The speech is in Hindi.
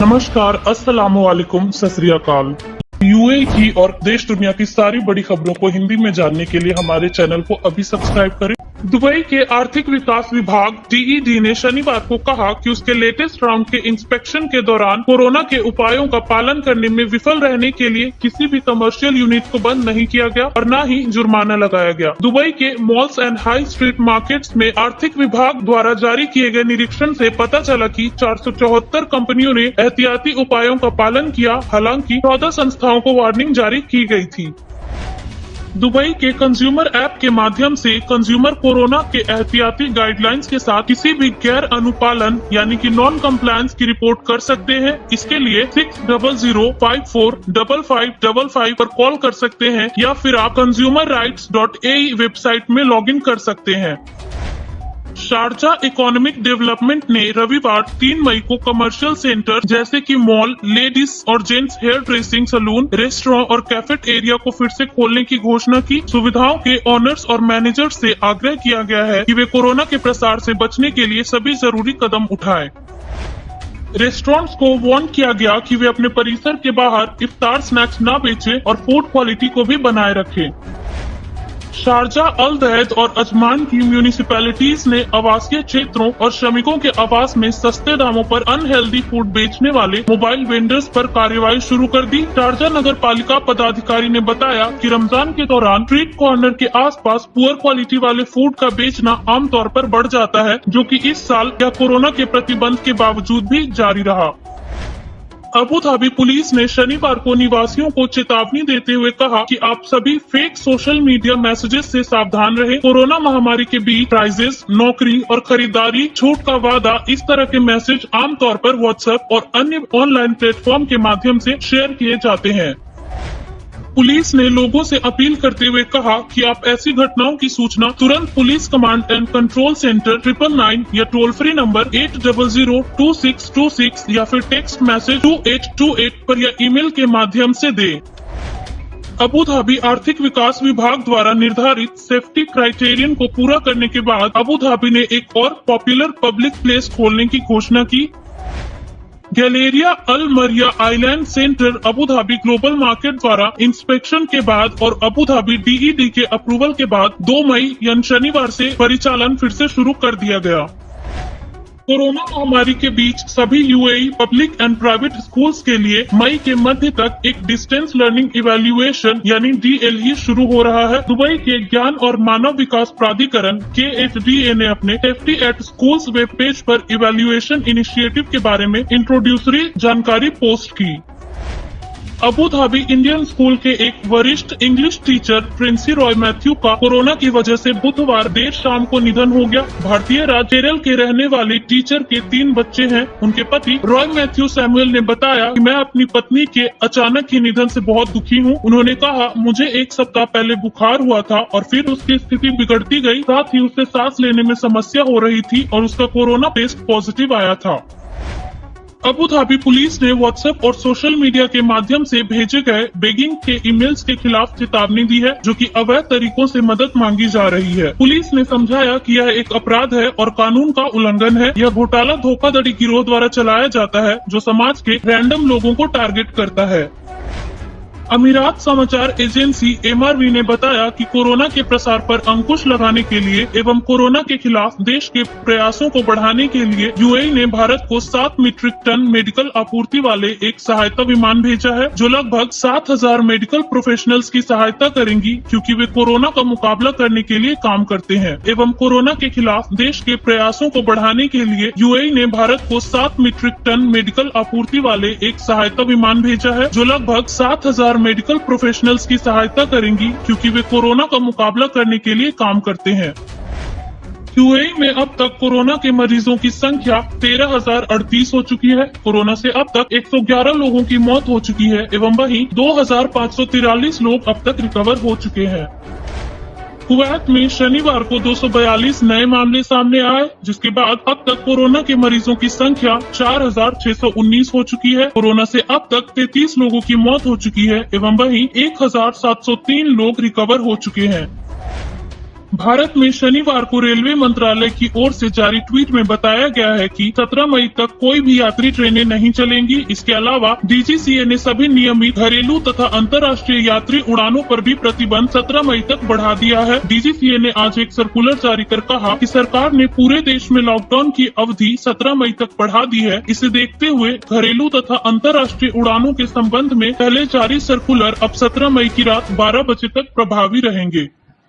नमस्कार, अस्सलाम वालेकुम, सत श्री अकाल। यूएई की और देश दुनिया की सारी बड़ी खबरों को हिंदी में जानने के लिए हमारे चैनल को अभी सब्सक्राइब करें। दुबई के आर्थिक विकास विभाग DED ने शनिवार को कहा कि उसके लेटेस्ट राउंड के इंस्पेक्शन के दौरान कोरोना के उपायों का पालन करने में विफल रहने के लिए किसी भी कमर्शियल यूनिट को बंद नहीं किया गया और न ही जुर्माना लगाया गया। दुबई के malls and high street markets में आर्थिक विभाग द्वारा जारी किए गए निरीक्षण से पता चला कि 474 कंपनियों ने एहतियाती उपायों का पालन किया, हालांकि 14 संस्थाओं को वार्निंग जारी की गई थी। दुबई के कंज्यूमर ऐप के माध्यम से कंज्यूमर कोरोना के एहतियाती गाइडलाइंस के साथ किसी भी गैर अनुपालन यानी कि नॉन कंप्लायंस की रिपोर्ट कर सकते हैं। इसके लिए 600545555 पर कॉल कर सकते हैं या फिर आप consumerrights.ae वेबसाइट में लॉगिन कर सकते हैं। शारजा इकोनॉमिक डेवलपमेंट ने रविवार 3 मई को कमर्शियल सेंटर जैसे कि मॉल, लेडीज और gents hair dressing salon, restaurant और कैफेट एरिया को फिर से खोलने की घोषणा की। सुविधाओं के ओनर्स और मैनेजर्स से आग्रह किया गया है कि वे कोरोना के प्रसार से बचने के लिए सभी जरूरी कदम उठाएं। रेस्टोरेंट्स को वार्न किया गया कि वे अपने परिसर के बाहर इफ्तार स्नैक्स न बेचें और फूड क्वालिटी को भी बनाए रखें। शारजा, अल दहद और अजमान की म्यूनिसिपैलिटीज ने आवासीय क्षेत्रों और श्रमिकों के आवास में सस्ते दामों पर अनहेल्दी फूड बेचने वाले मोबाइल वेंडर्स पर कार्रवाई शुरू कर दी। शारजा नगर पालिका पदाधिकारी ने बताया कि रमजान के दौरान स्ट्रीट कॉर्नर के आसपास पुअर क्वालिटी वाले फूड का बेचना आमतौर पर बढ़ जाता है, जो कि इस साल या कोरोना के प्रतिबंध के बावजूद भी जारी रहा। अबू धाबी पुलिस ने शनिवार को निवासियों को चेतावनी देते हुए कहा कि आप सभी फेक सोशल मीडिया मैसेजेस से सावधान रहें। कोरोना महामारी के बीच प्राइजेस, नौकरी और खरीदारी छूट का वादा, इस तरह के मैसेज आमतौर पर व्हाट्सएप और अन्य ऑनलाइन प्लेटफॉर्म के माध्यम से शेयर किए जाते हैं। पुलिस ने लोगों से अपील करते हुए कहा कि आप ऐसी घटनाओं की सूचना तुरंत police command and control centre 999 या टोल फ्री नंबर 8002626 या फिर टेक्स्ट मैसेज 2828 पर या ईमेल के माध्यम से दें। अबू धाबी आर्थिक विकास विभाग द्वारा निर्धारित सेफ्टी क्राइटेरियन को पूरा करने के बाद अबू धाबी ने एक और पॉपुलर पब्लिक प्लेस खोलने की घोषणा की। Galleria Al Maryah Island centre Abu Dhabi Global Market द्वारा इंस्पेक्शन के बाद और अबू धाबी DED के अप्रूवल के बाद 2 मई यानी शनिवार से परिचालन फिर से शुरू कर दिया गया। कोरोना महामारी के बीच सभी UAE public and private schools के लिए मई के मध्य तक एक डिस्टेंस लर्निंग इवैल्यूएशन यानी DLE शुरू हो रहा है। दुबई के ज्ञान और मानव विकास प्राधिकरण KHDA ने अपने safety eight schools web page पर इवैल्यूएशन इनिशिएटिव के बारे में इंट्रोड्यूसरी जानकारी पोस्ट की। अबू धाबी इंडियन स्कूल के एक वरिष्ठ English teacher Princy Roy Matthew का कोरोना की वजह से बुधवार देर शाम को निधन हो गया। भारतीय राज्य केरल के रहने वाली टीचर के 3 बच्चे हैं। उनके पति रॉय मैथ्यू सैमुअल ने बताया कि मैं अपनी पत्नी के अचानक ही निधन से बहुत दुखी हूँ। उन्होंने कहा, मुझे 1 सप्ताह पहले बुखार हुआ था और फिर उसकी स्थिति बिगड़ती गई, साथ ही उसे सांस लेने में समस्या हो रही थी और उसका कोरोना टेस्ट पॉजिटिव आया था। अबू धाबी पुलिस ने व्हाट्सएप और सोशल मीडिया के माध्यम से भेजे गए बेगिंग के ईमेल्स के खिलाफ चेतावनी दी है, जो कि अवैध तरीकों से मदद मांगी जा रही है। पुलिस ने समझाया कि यह एक अपराध है और कानून का उल्लंघन है। यह घोटाला धोखाधड़ी गिरोह द्वारा चलाया जाता है, जो समाज के रैंडम लोगों को टारगेट करता है। अमीरात समाचार एजेंसी MRV ने बताया कि कोरोना के प्रसार पर अंकुश लगाने के लिए एवं कोरोना के खिलाफ देश के प्रयासों को बढ़ाने के लिए यूएई ने भारत को 7 मीट्रिक टन मेडिकल आपूर्ति वाले एक सहायता विमान भेजा है, जो लगभग 7000 मेडिकल प्रोफेशनल्स की सहायता करेंगी, क्योंकि वे कोरोना का मुकाबला करने के लिए काम करते हैं। एवं कोरोना के खिलाफ देश के प्रयासों को बढ़ाने के लिए यूएई ने भारत को 7 मीट्रिक टन मेडिकल आपूर्ति वाले एक सहायता विमान भेजा है, जो लगभग 7000 मेडिकल प्रोफेशनल्स की सहायता करेंगी, क्योंकि वे कोरोना का मुकाबला करने के लिए काम करते हैं। यूएई में अब तक कोरोना के मरीजों की संख्या 13,038 हो चुकी है। कोरोना से अब तक 111 लोगों की मौत हो चुकी है एवं वहीं 2,543 लोग अब तक रिकवर हो चुके हैं। कुवैत में शनिवार को 242 नए मामले सामने आए, जिसके बाद अब तक कोरोना के मरीजों की संख्या 4,619 हो चुकी है। कोरोना से अब तक 33 लोगों की मौत हो चुकी है एवं वहीं 1,703 लोग रिकवर हो चुके हैं। भारत में शनिवार को रेलवे मंत्रालय की ओर से जारी ट्वीट में बताया गया है कि 17 मई तक कोई भी यात्री ट्रेनें नहीं चलेंगी। इसके अलावा डीजीसीए ने सभी नियमित घरेलू तथा अंतर्राष्ट्रीय यात्री उड़ानों पर भी प्रतिबंध 17 मई तक बढ़ा दिया है। डीजीसीए ने आज एक सर्कुलर जारी कर कहा कि सरकार ने पूरे देश में लॉकडाउन की अवधि 17 मई तक बढ़ा दी है। इसे देखते हुए घरेलू तथा अंतर्राष्ट्रीय उड़ानों के संबंध में पहले जारी सर्कुलर अब 17 मई की रात 12 बजे तक प्रभावी रहेंगे।